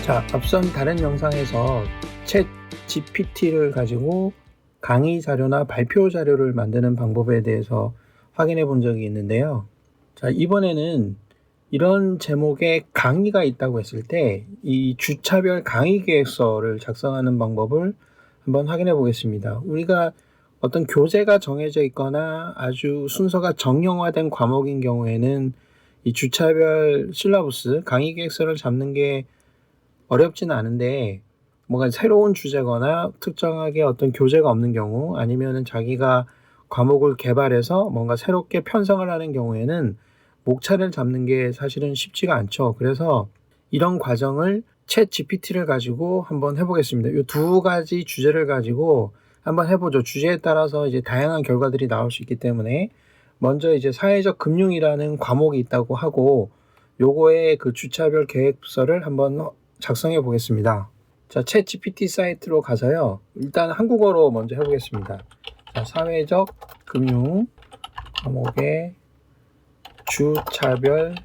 자, 앞선 다른 영상에서 챗 GPT를 가지고 강의 자료나 발표 자료를 만드는 방법에 대해서 확인해 본 적이 있는데요. 자, 이번에는 이런 제목의 강의가 있다고 했을 때 이 주차별 강의 계획서를 작성하는 방법을 한번 확인해 보겠습니다. 우리가 어떤 교재가 정해져 있거나 아주 순서가 정형화된 과목인 경우에는 이 주차별 실러버스 강의 계획서를 잡는 게 어렵지는 않은데, 뭔가 새로운 주제거나 특정하게 어떤 교재가 없는 경우, 아니면은 자기가 과목을 개발해서 뭔가 새롭게 편성을 하는 경우에는 목차를 잡는 게 사실은 쉽지가 않죠. 그래서 이런 과정을 챗 GPT를 가지고 한번 해보겠습니다. 이 두 가지 주제를 가지고 한번 해보죠. 주제에 따라서 이제 다양한 결과들이 나올 수 있기 때문에 먼저 이제 사회적 금융이라는 과목이 있다고 하고, 요거의 그 주차별 계획서를 한번 작성해 보겠습니다. 자, 챗 GPT 사이트로 가서요. 일단 한국어로 먼저 해보겠습니다. 자, 사회적 금융 과목의 주차별,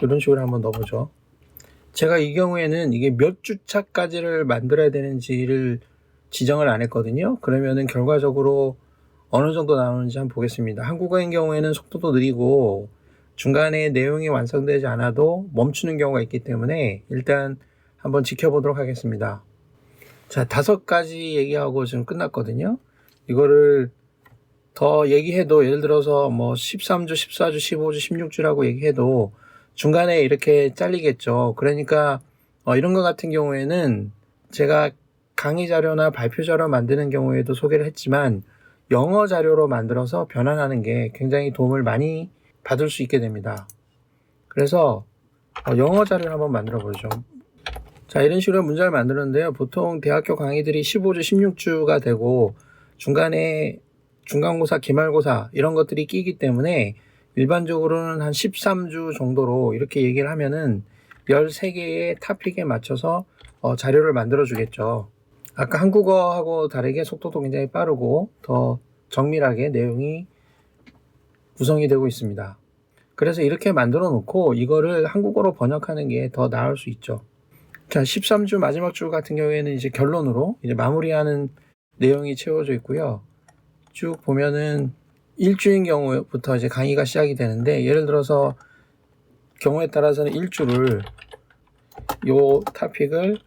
이런 식으로 한번 넣어보죠. 제가 이 경우에는 이게 몇 주차까지를 만들어야 되는지를 지정을 안 했거든요. 그러면은 결과적으로 어느 정도 나오는지 한번 보겠습니다. 한국어인 경우에는 속도도 느리고 중간에 내용이 완성되지 않아도 멈추는 경우가 있기 때문에 일단 한번 지켜보도록 하겠습니다. 자, 5가지 얘기하고 지금 끝났거든요. 이거를 더 얘기해도, 예를 들어서 뭐 13주, 14주, 15주, 16주라고 얘기해도 중간에 이렇게 잘리겠죠. 그러니까 이런 것 같은 경우에는 제가 강의 자료나 발표 자료 만드는 경우에도 소개를 했지만 영어 자료로 만들어서 변환하는 게 굉장히 도움을 많이 받을 수 있게 됩니다. 그래서 영어 자료를 한번 만들어 보죠. 자, 이런 식으로 문제를 만드는데요. 보통 대학교 강의들이 15주, 16주가 되고 중간에 중간고사, 기말고사 이런 것들이 끼기 때문에 일반적으로는 한 13주 정도로 이렇게 얘기를 하면은 13개의 토픽에 맞춰서 자료를 만들어 주겠죠. 아까 한국어하고 다르게 속도도 굉장히 빠르고 더 정밀하게 내용이 구성이 되고 있습니다. 그래서 이렇게 만들어 놓고 이거를 한국어로 번역하는 게 더 나을 수 있죠. 자, 13주 마지막 주 같은 경우에는 이제 결론으로 이제 마무리하는 내용이 채워져 있고요. 쭉 보면은 1주인 경우부터 이제 강의가 시작이 되는데, 예를 들어서 경우에 따라서는 1주를 요 토픽을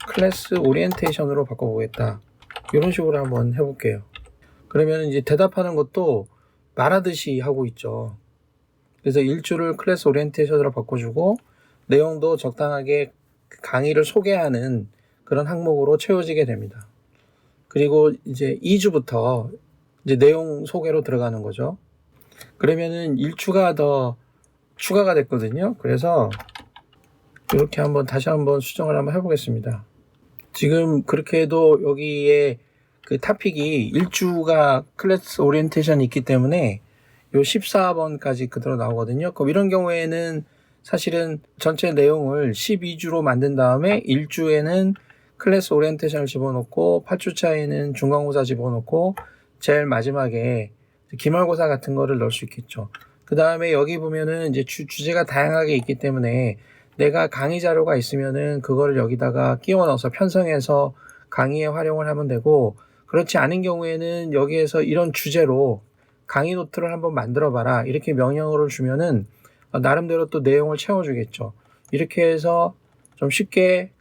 클래스 오리엔테이션으로 바꿔보겠다. 이런 식으로 한번 해볼게요. 그러면 이제 대답하는 것도 말하듯이 하고 있죠. 그래서 1주를 클래스 오리엔테이션으로 바꿔주고 내용도 적당하게 강의를 소개하는 그런 항목으로 채워지게 됩니다. 그리고 이제 2주부터 이제 내용 소개로 들어가는 거죠. 그러면은 1주가 더 추가가 됐거든요. 그래서 이렇게 다시 한번 수정을 한번 해보겠습니다. 지금 그렇게 해도 여기에 그 토픽이 1주가 클래스 오리엔테이션이 있기 때문에 요 14번까지 그대로 나오거든요. 그럼 이런 경우에는 사실은 전체 내용을 12주로 만든 다음에 1주에는 클래스 오리엔테이션을 집어넣고 8주차에는 중간고사 집어넣고 제일 마지막에 기말고사 같은 거를 넣을 수 있겠죠. 그 다음에 여기 보면은 이제 주제가 다양하게 있기 때문에 내가 강의 자료가 있으면은 그거를 여기다가 끼워 넣어서 편성해서 강의에 활용을 하면 되고, 그렇지 않은 경우에는 여기에서 이런 주제로 강의 노트를 한번 만들어 봐라 이렇게 명령어를 주면은 나름대로 또 내용을 채워주겠죠. 이렇게 해서 좀 쉽게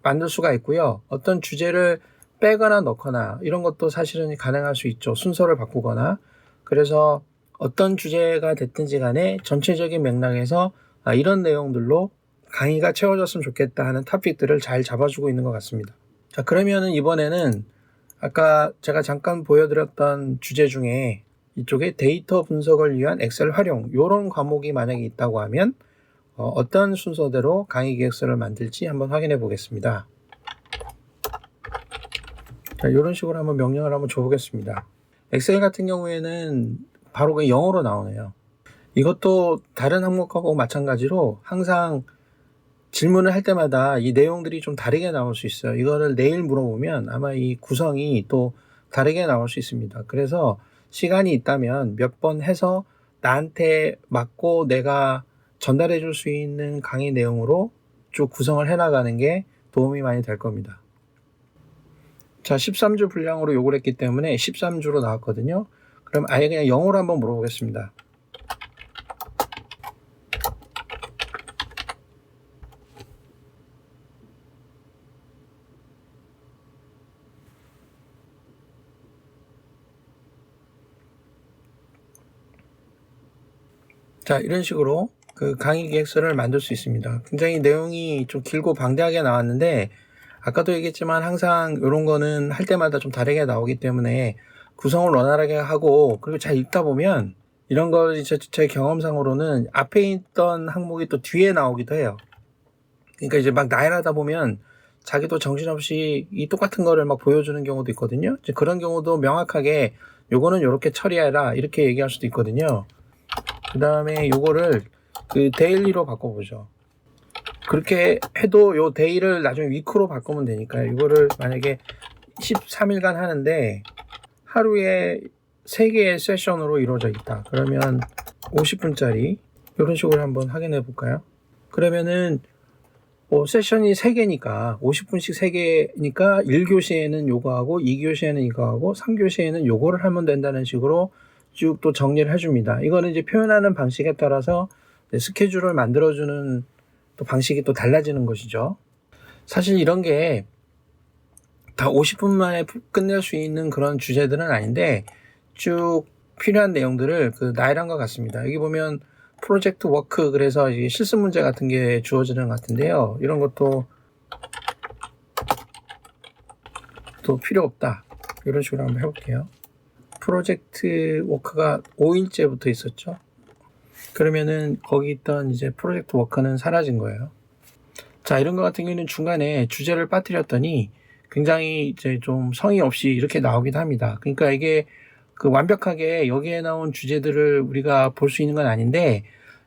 만들 수가 있고요. 어떤 주제를 빼거나 넣거나 이런 것도 사실은 가능할 수 있죠. 순서를 바꾸거나. 그래서 어떤 주제가 됐든지 간에 전체적인 맥락에서 이런 내용들로 강의가 채워졌으면 좋겠다 하는 토픽들을 잘 잡아주고 있는 것 같습니다. 자, 그러면은 이번에는 아까 제가 잠깐 보여드렸던 주제 중에 이쪽에 데이터 분석을 위한 엑셀 활용, 이런 과목이 만약에 있다고 하면 어떤 순서대로 강의 계획서를 만들지 한번 확인해 보겠습니다. 자, 이런 식으로 한번 명령을 한번 줘보겠습니다. 엑셀 같은 경우에는 바로 그냥 영어로 나오네요. 이것도 다른 항목하고 마찬가지로 항상 질문을 할 때마다 이 내용들이 좀 다르게 나올 수 있어요. 이거를 내일 물어보면 아마 이 구성이 또 다르게 나올 수 있습니다. 그래서 시간이 있다면 몇 번 해서 나한테 맞고 내가 전달해 줄 수 있는 강의 내용으로 쭉 구성을 해 나가는 게 도움이 많이 될 겁니다. 자, 13주 분량으로 요구를 했기 때문에 13주로 나왔거든요. 그럼 아예 그냥 영어로 한번 물어보겠습니다. 자, 이런 식으로 그 강의 기획서를 만들 수 있습니다. 굉장히 내용이 좀 길고 방대하게 나왔는데, 아까도 얘기했지만 항상 이런 거는 할 때마다 좀 다르게 나오기 때문에 구성을 원활하게 하고, 그리고 잘 읽다 보면 이런 걸 제 경험상으로는 앞에 있던 항목이 또 뒤에 나오기도 해요. 그러니까 이제 막 나열하다 보면 자기도 정신없이 이 똑같은 거를 막 보여주는 경우도 있거든요. 이제 그런 경우도 명확하게 요거는 이렇게 처리해라 이렇게 얘기할 수도 있거든요. 그 다음에 요거를 그 데일리로 바꿔보죠. 그렇게 해도 요 데이를 나중에 위크로 바꾸면 되니까 이거를 만약에 13일간 하는데 하루에 3개의 세션으로 이루어져 있다. 그러면 50분짜리 이런 식으로 한번 확인해 볼까요? 그러면은 세션이 3개니까 50분씩 3개니까 1교시에는 요거 하고 2교시에는 이거 하고 3교시에는 요거를 하면 된다는 식으로 쭉 또 정리를 해줍니다. 이거는 이제 표현하는 방식에 따라서 스케줄을 만들어주는 또 방식이 또 달라지는 것이죠. 사실 이런 게 다 50분 만에 끝낼 수 있는 그런 주제들은 아닌데 쭉 필요한 내용들을 그 나열한 것 같습니다. 여기 보면 프로젝트 워크 그래서 이게 실습 문제 같은 게 주어지는 것 같은데요. 이런 것도 또 필요 없다. 이런 식으로 한번 해볼게요. 프로젝트 워크가 5일째부터 있었죠. 그러면은 거기 있던 이제 프로젝트 워크는 사라진 거예요. 자, 이런 것 같은 경우는 중간에 주제를 빠뜨렸더니 굉장히 이제 좀 성의 없이 이렇게 나오기도 합니다. 그러니까 이게 그 완벽하게 여기에 나온 주제들을 우리가 볼 수 있는 건 아닌데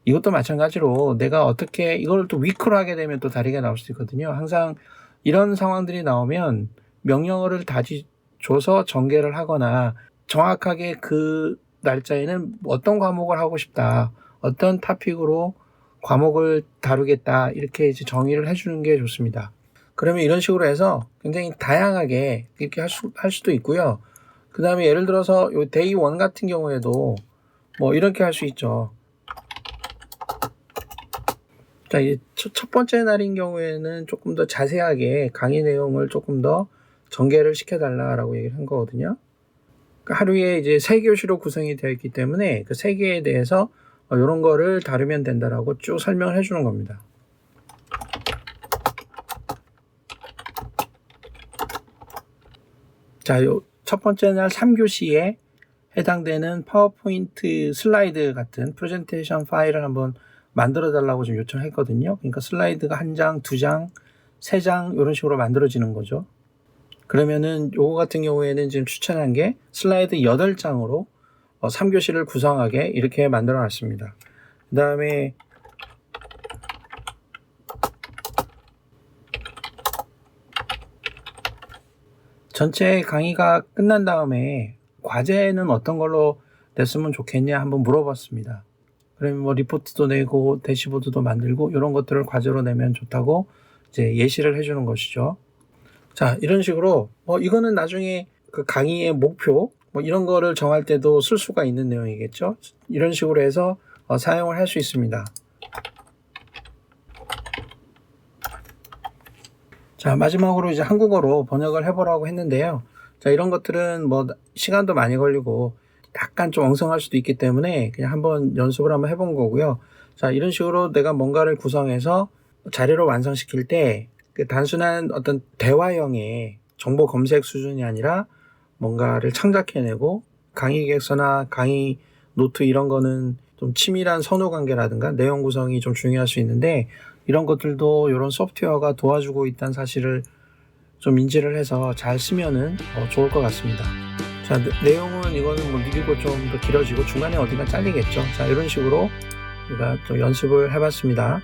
이것도 마찬가지로 내가 어떻게 이걸 또 위크로 하게 되면 또 다르게 나올 수도 있거든요. 항상 이런 상황들이 나오면 명령어를 다시 줘서 전개를 하거나 정확하게 그 날짜에는 어떤 과목을 하고 싶다. 어떤 토픽으로 과목을 다루겠다. 이렇게 이제 정의를 해주는 게 좋습니다. 그러면 이런 식으로 해서 굉장히 다양하게 이렇게 할 수도 있고요. 그 다음에 예를 들어서 요 데이 1 같은 경우에도 뭐 이렇게 할 수 있죠. 자, 이제 첫 번째 날인 경우에는 조금 더 자세하게 강의 내용을 조금 더 전개를 시켜달라라고 얘기를 한 거거든요. 그러니까 하루에 이제 3교시로 구성이 되어 있기 때문에 그 3개에 대해서 이런 거를 다루면 된다라고 쭉 설명을 해주는 겁니다. 자, 요 첫 번째 날 3교시에 해당되는 파워포인트 슬라이드 같은 프레젠테이션 파일을 한번 만들어 달라고 좀 요청했거든요. 그러니까 슬라이드가 1장, 2장, 3장 이런 식으로 만들어지는 거죠. 그러면은 요거 같은 경우에는 지금 추천한 게 슬라이드 8장으로 3교시를 구성하게 이렇게 만들어 놨습니다. 그 다음에 전체 강의가 끝난 다음에 과제는 어떤 걸로 냈으면 좋겠냐 한번 물어봤습니다. 그러면 뭐 리포트도 내고 대시보드도 만들고 이런 것들을 과제로 내면 좋다고 이제 예시를 해주는 것이죠. 자, 이런 식으로 이거는 나중에 그 강의의 목표 뭐 이런 거를 정할 때도 쓸 수가 있는 내용이겠죠. 이런 식으로 해서 사용을 할 수 있습니다. 자, 마지막으로 이제 한국어로 번역을 해보라고 했는데요. 자, 이런 것들은 뭐 시간도 많이 걸리고 약간 좀 엉성할 수도 있기 때문에 그냥 한번 연습을 한번 해본 거고요. 자, 이런 식으로 내가 뭔가를 구성해서 자료로 완성시킬 때 그 단순한 어떤 대화형의 정보 검색 수준이 아니라 뭔가를 창작해내고 강의 기획서나 강의 노트 이런 거는 좀 치밀한 선후 관계라든가 내용 구성이 좀 중요할 수 있는데 이런 것들도 이런 소프트웨어가 도와주고 있다는 사실을 좀 인지를 해서 잘 쓰면은 좋을 것 같습니다. 자, 내용은 이거는 뭐 느리고 좀 더 길어지고 중간에 어디가 잘리겠죠. 자, 이런 식으로 우리가 또 연습을 해봤습니다.